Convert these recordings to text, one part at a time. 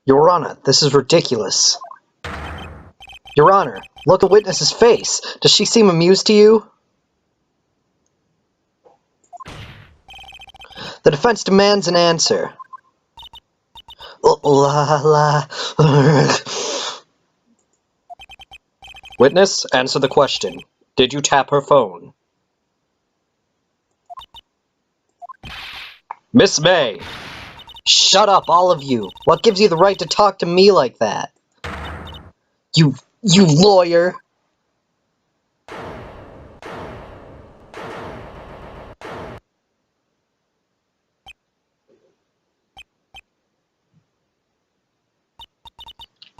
Your Honor, this is ridiculous. Your Honor, look at witness's face. Does she seem amused to you? The defense demands an answer. Witness, answer the question. Did you tap her phone? Miss May! Shut up, all of you! What gives you the right to talk to me like that? You lawyer!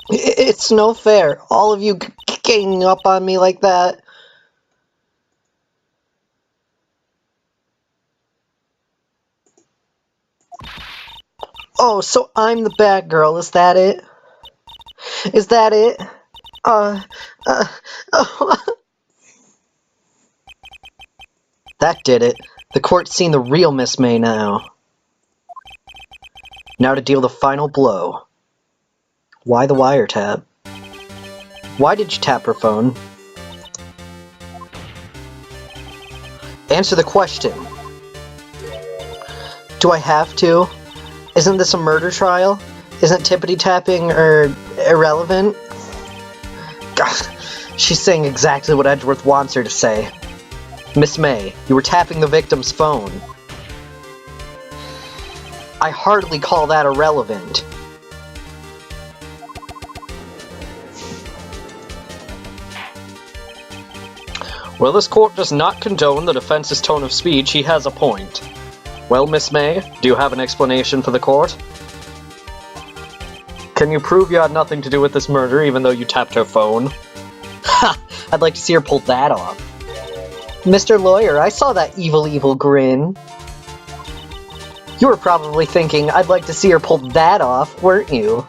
It's no fair, all of you ganging up on me like that. Oh, so I'm the bad girl, is that it? Is that it? That did it. The court's seen the real Miss May now. Now to deal the final blow. Why the wiretap? Why did you tap her phone? Answer the question. Do I have to? Isn't this a murder trial? Isn't tippity-tapping irrelevant? God, she's saying exactly what Edgeworth wants her to say. Miss May, you were tapping the victim's phone. I hardly call that irrelevant. Well, this court does not condone the defense's tone of speech. He has a point. Well, Miss May, do you have an explanation for the court? Can you prove you had nothing to do with this murder, even though you tapped her phone? Ha! I'd like to see her pull that off. Mr. Lawyer, I saw that evil grin. You were probably thinking, I'd like to see her pull that off, weren't you?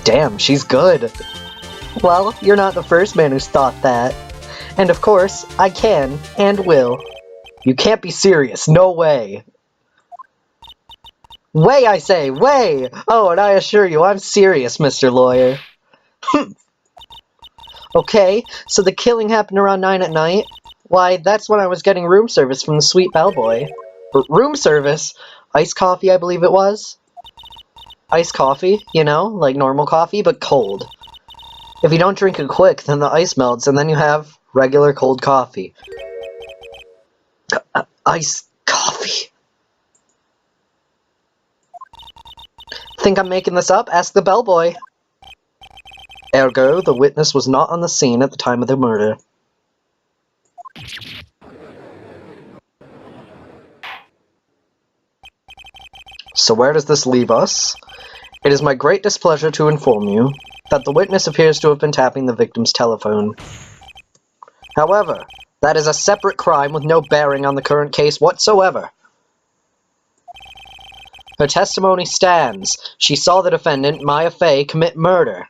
Damn, she's good. Well, you're not the first man who's thought that. And of course, I can, and will. You can't be serious, no way. Way, I say, way! Oh, and I assure you, I'm serious, Mr. Lawyer. Okay, so the killing happened around 9 at night? Why, that's when I was getting room service from the sweet bellboy. Room service? Iced coffee, I believe it was? Iced coffee, you know, like normal coffee, but cold. If you don't drink it quick, then the ice melts, and then you have regular cold coffee. Iced coffee. Think I'm making this up? Ask the bellboy. Ergo, the witness was not on the scene at the time of the murder. So where does this leave us? It is my great displeasure to inform you that the witness appears to have been tapping the victim's telephone. However, that is a separate crime with no bearing on the current case whatsoever. Her testimony stands. She saw the defendant, Maya Fey, commit murder.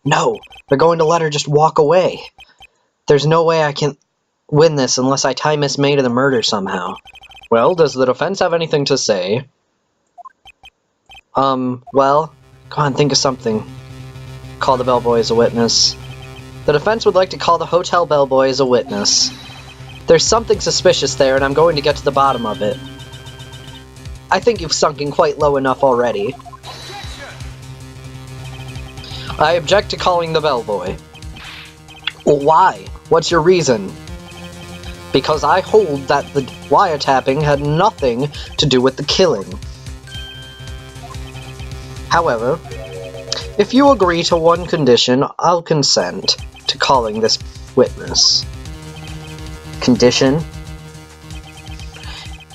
No, they're going to let her just walk away. There's no way I can win this unless I tie Miss May to the murder somehow. Well, does the defense have anything to say? Well, go on, think of something. Call the bellboy as a witness. The defense would like to call the hotel bellboy as a witness. There's something suspicious there, and I'm going to get to the bottom of it. I think you've sunk in quite low enough already. I object to calling the bellboy. Well, why? What's your reason? Because I hold that the wiretapping had nothing to do with the killing. However, if you agree to one condition, I'll consent to calling this witness. Condition?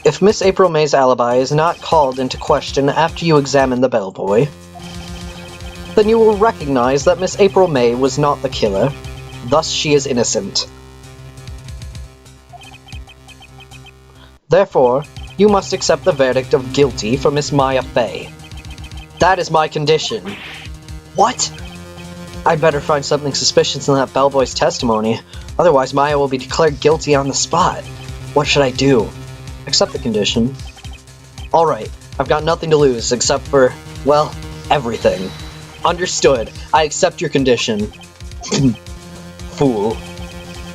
If Miss April May's alibi is not called into question after you examine the bellboy, then you will recognize that Miss April May was not the killer, thus she is innocent. Therefore, you must accept the verdict of guilty for Miss Maya Fey. That is my condition. What? I'd better find something suspicious in that bellboy's testimony, otherwise Maya will be declared guilty on the spot. What should I do? Accept the condition. Alright, I've got nothing to lose, except for, well, everything. Understood. I accept your condition. Fool.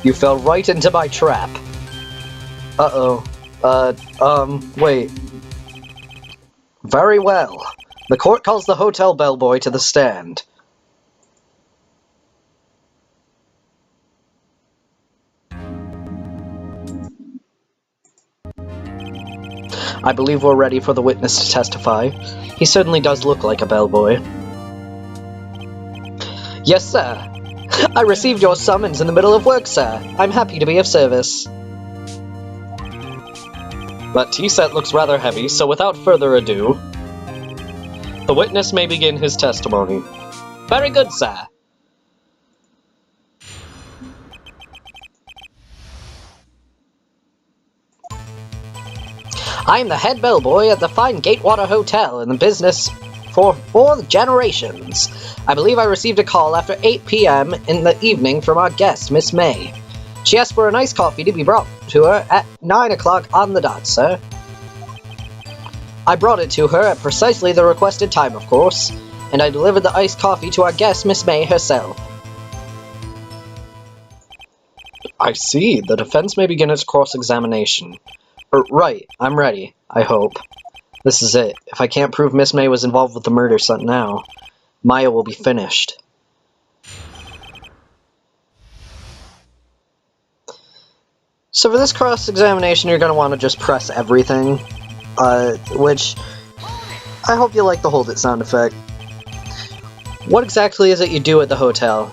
You fell right into my trap. Uh-oh. Wait. Very well. The court calls the hotel bellboy to the stand. I believe we're ready for the witness to testify. He certainly does look like a bellboy. Yes, sir. I received your summons in the middle of work, sir. I'm happy to be of service. That tea set looks rather heavy, so without further ado, the witness may begin his testimony. Very good, sir. I am the head bellboy at the fine Gatewater Hotel in the business for 4 generations. I believe I received a call after 8 p.m. in the evening from our guest, Miss May. She asked for an iced coffee to be brought to her at 9 o'clock on the dot, sir. I brought it to her at precisely the requested time, of course, and I delivered the iced coffee to our guest, Miss May herself. I see. The defense may begin its cross-examination. Right, I'm ready, I hope. This is it. If I can't prove Miss May was involved with the murder now, Maya will be finished. So for this cross-examination, you're going to want to just press everything, which I hope you like the hold it sound effect. What exactly is it you do at the hotel?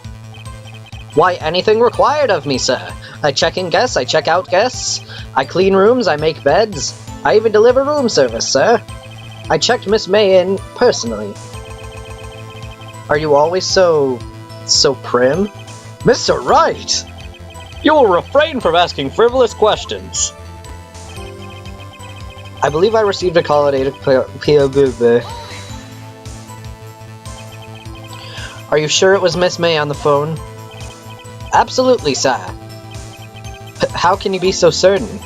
Why, anything required of me, sir. I check in guests, I check out guests, I clean rooms, I make beds, I even deliver room service, sir. I checked Miss May in personally. Are you always so prim? Mr. Wright! You will refrain from asking frivolous questions. I believe I received a call at 8 p.m. Are you sure it was Miss May on the phone? Absolutely, sir. How can you be so certain?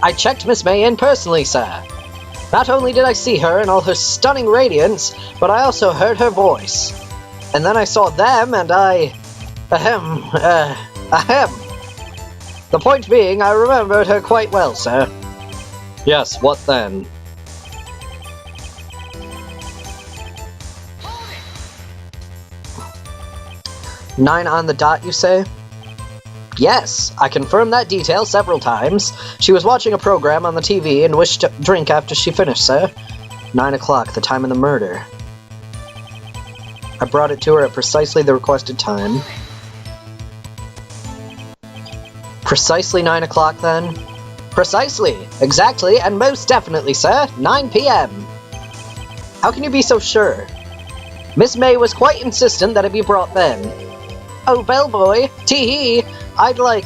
I checked Miss May in personally, sir. Not only did I see her in all her stunning radiance, but I also heard her voice. And then I saw them, and I... Ahem. The point being, I remembered her quite well, sir. Yes, what then? Nine on the dot, you say? Yes, I confirmed that detail several times. She was watching a program on the TV and wished to drink after she finished, sir. 9 o'clock, the time of the murder. I brought it to her at precisely the requested time. Precisely 9 o'clock, then? Precisely, exactly, and most definitely, sir, 9 p.m. How can you be so sure? Miss May was quite insistent that it be brought then. Oh, bellboy, tee-hee, I'd like,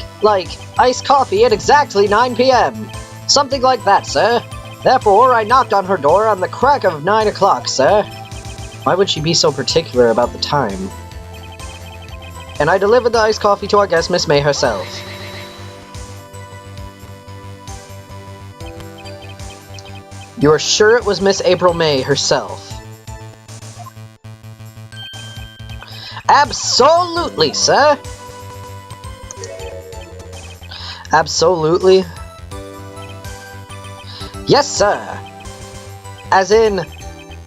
iced coffee at exactly 9 p.m. Something like that, sir. Therefore, I knocked on her door on the crack of 9 o'clock, sir. Why would she be so particular about the time? And I delivered the iced coffee to our guest, Miss May herself. You are sure it was Miss April May herself? Absolutely, sir! Absolutely? Yes, sir. As in,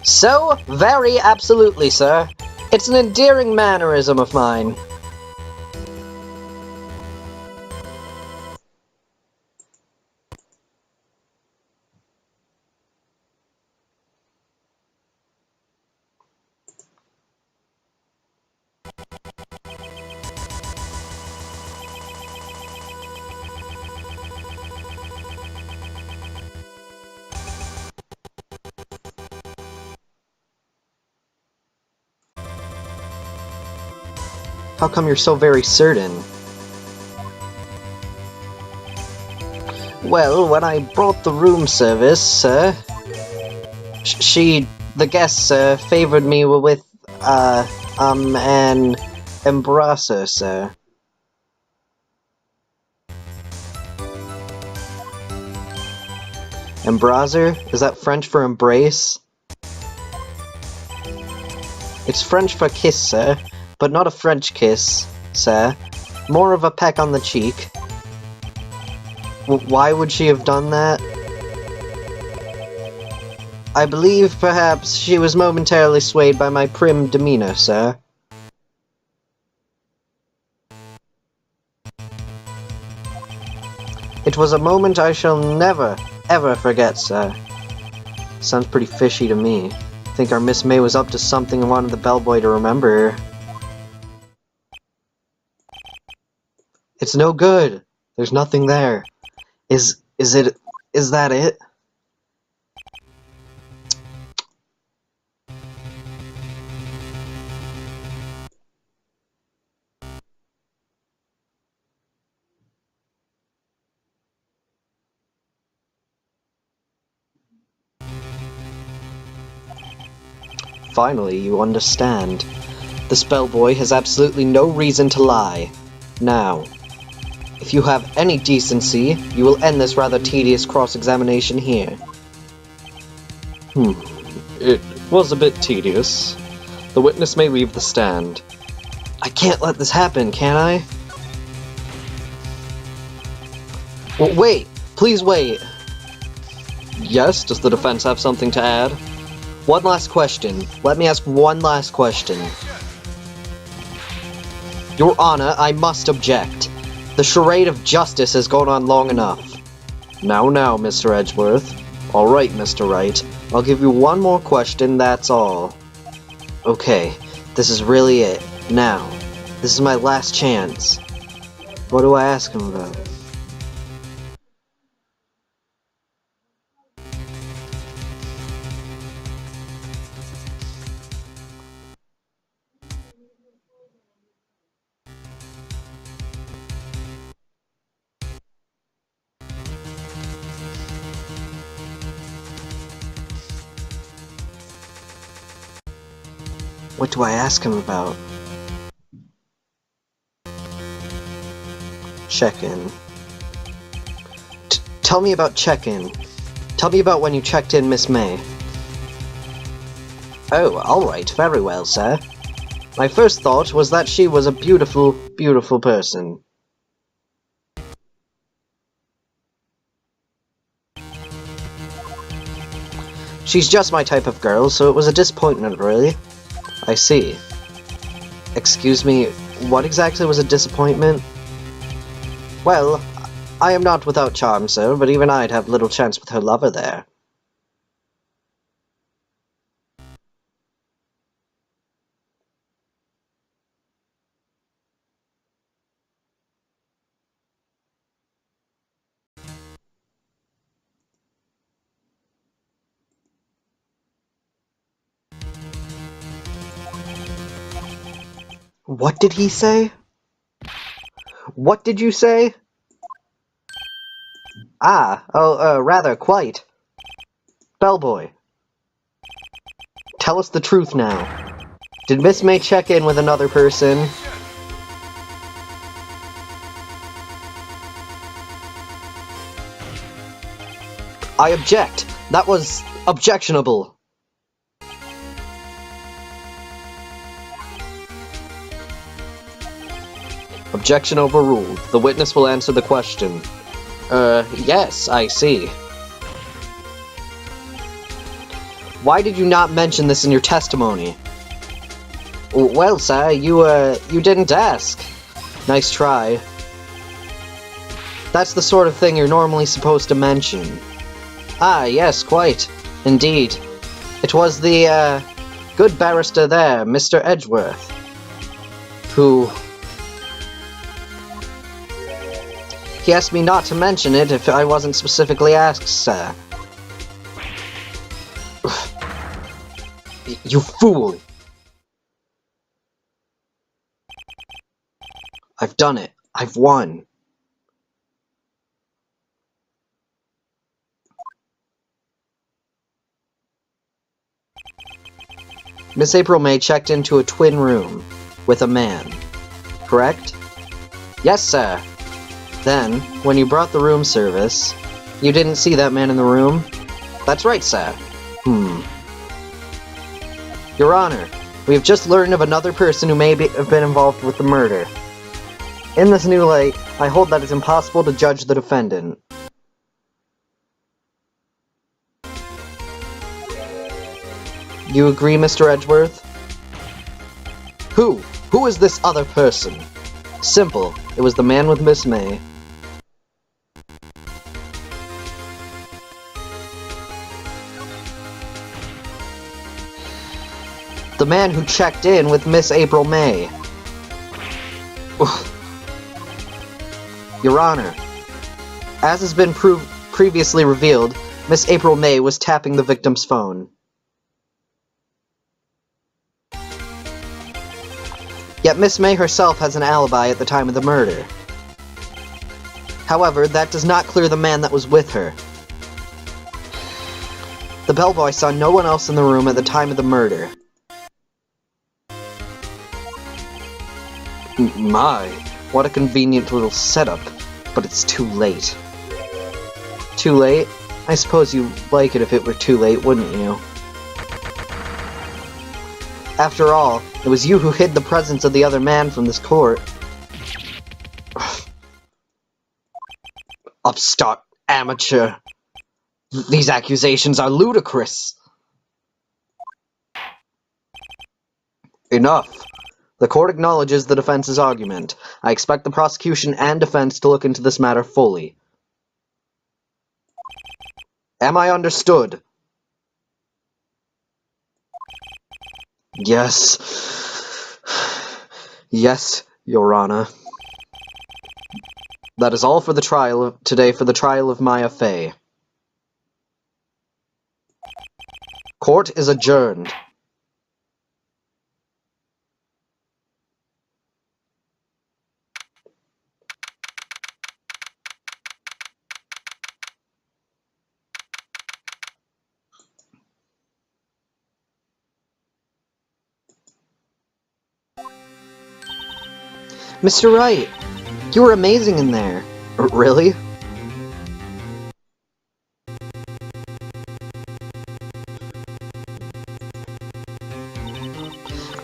so very absolutely, sir. It's an endearing mannerism of mine. How come you're so very certain? Well, when I brought the room service, sir, the guests, favored me with, an embrasso, sir. Embraser? Is that French for embrace? It's French for kiss, sir, but not a French kiss, sir. More of a peck on the cheek. Why would she have done that? I believe, perhaps, she was momentarily swayed by my prim demeanor, sir. It was a moment I shall never, ever forget, sir. Sounds pretty fishy to me. Think our Miss May was up to something and wanted the bellboy to remember her. It's no good. There's nothing there. Is that it? Finally, you understand. The bellboy has absolutely no reason to lie. Now, if you have any decency, you will end this rather tedious cross-examination here. It was a bit tedious. The witness may leave the stand. I can't let this happen, can I? Well, wait! Please wait! Yes, does the defense have something to add? One last question. Let me ask one last question. Your Honor, I must object. The charade of justice has gone on long enough. Now, Mr. Edgeworth. Alright, Mr. Wright. I'll give you one more question, that's all. Okay, this is really it. Now, this is my last chance. What do I ask him about? What do I ask him about? Check-in. Tell me about check-in. Tell me about when you checked in Miss May. Oh, alright, very well, sir. My first thought was that she was a beautiful, beautiful person. She's just my type of girl, so it was a disappointment, really. I see. Excuse me, what exactly was a disappointment? Well, I am not without charm, sir, but even I'd have little chance with her lover there. What did he say? What did you say? Rather, quite. Bellboy. Tell us the truth now. Did Miss May check in with another person? I object. That was objectionable. Objection overruled. The witness will answer the question. Yes, I see. Why did you not mention this in your testimony? Well, sir, you didn't ask. Nice try. That's the sort of thing you're normally supposed to mention. Ah, yes, quite. Indeed. It was the, good barrister there, Mr. Edgeworth, who... He asked me not to mention it if I wasn't specifically asked, sir. You fool! I've done it. I've won. Miss April May checked into a twin room with a man, correct? Yes, sir. Then, when you brought the room service, You didn't see that man in the room? That's right, sir. Your Honor, we have just learned of another person who may have been involved with the murder. In this new light, I hold that it's impossible to judge the defendant. You agree, Mr. Edgeworth? Who? Who is this other person? Simple. It was the man with Miss May. The man who checked in with Miss April May. Your Honor, as has been previously revealed, Miss April May was tapping the victim's phone. Yet Miss May herself has an alibi at the time of the murder. However, that does not clear the man that was with her. The bellboy saw no one else in the room at the time of the murder. My, what a convenient little setup, but it's too late. Too late? I suppose you'd like it if it were too late, wouldn't you? After all, it was you who hid the presence of the other man from this court. Upstart amateur. These accusations are ludicrous. Enough. The court acknowledges the defense's argument. I expect the prosecution and defense to look into this matter fully. Am I understood? Yes. Yes, Your Honor. That is all for the trial today for the trial of Maya Fey. Court is adjourned. Mr. Wright, you were amazing in there. Really?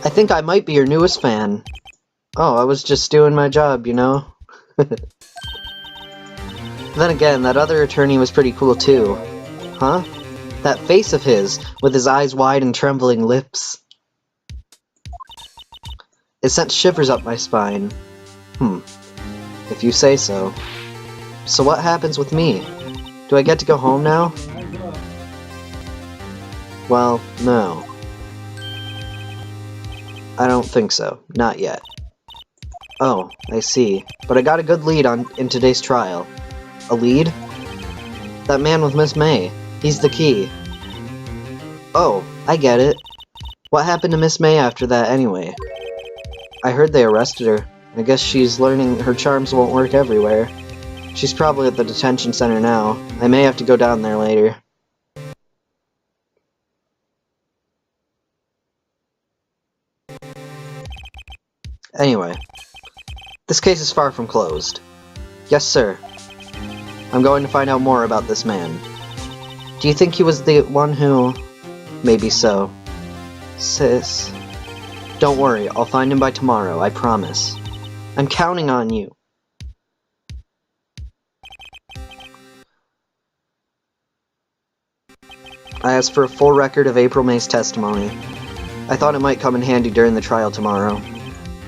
I think I might be your newest fan. Oh, I was just doing my job, you know? Then again, that other attorney was pretty cool too. Huh? That face of his, with his eyes wide and trembling lips. It sent shivers up my spine. If you say so. So what happens with me? Do I get to go home now? Well, no. I don't think so. Not yet. Oh, I see. But I got a good lead in today's trial. A lead? That man with Miss May. He's the key. Oh, I get it. What happened to Miss May after that anyway? I heard they arrested her. I guess she's learning her charms won't work everywhere. She's probably at the detention center now. I may have to go down there later. Anyway, this case is far from closed. Yes, sir. I'm going to find out more about this man. Do you think he was the one who... Maybe so. Sis... Don't worry, I'll find him by tomorrow, I promise. I'm counting on you. I asked for a full record of April May's testimony. I thought it might come in handy during the trial tomorrow.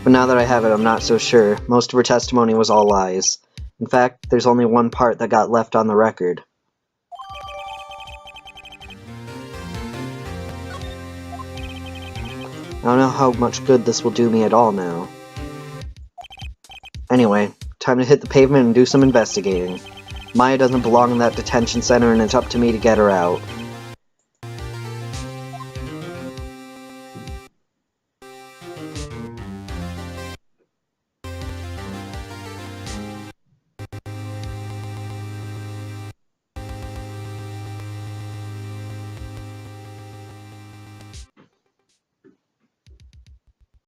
But now that I have it, I'm not so sure. Most of her testimony was all lies. In fact, there's only one part that got left on the record. I don't know how much good this will do me at all now. Anyway, time to hit the pavement and do some investigating. Maya doesn't belong in that detention center and it's up to me to get her out.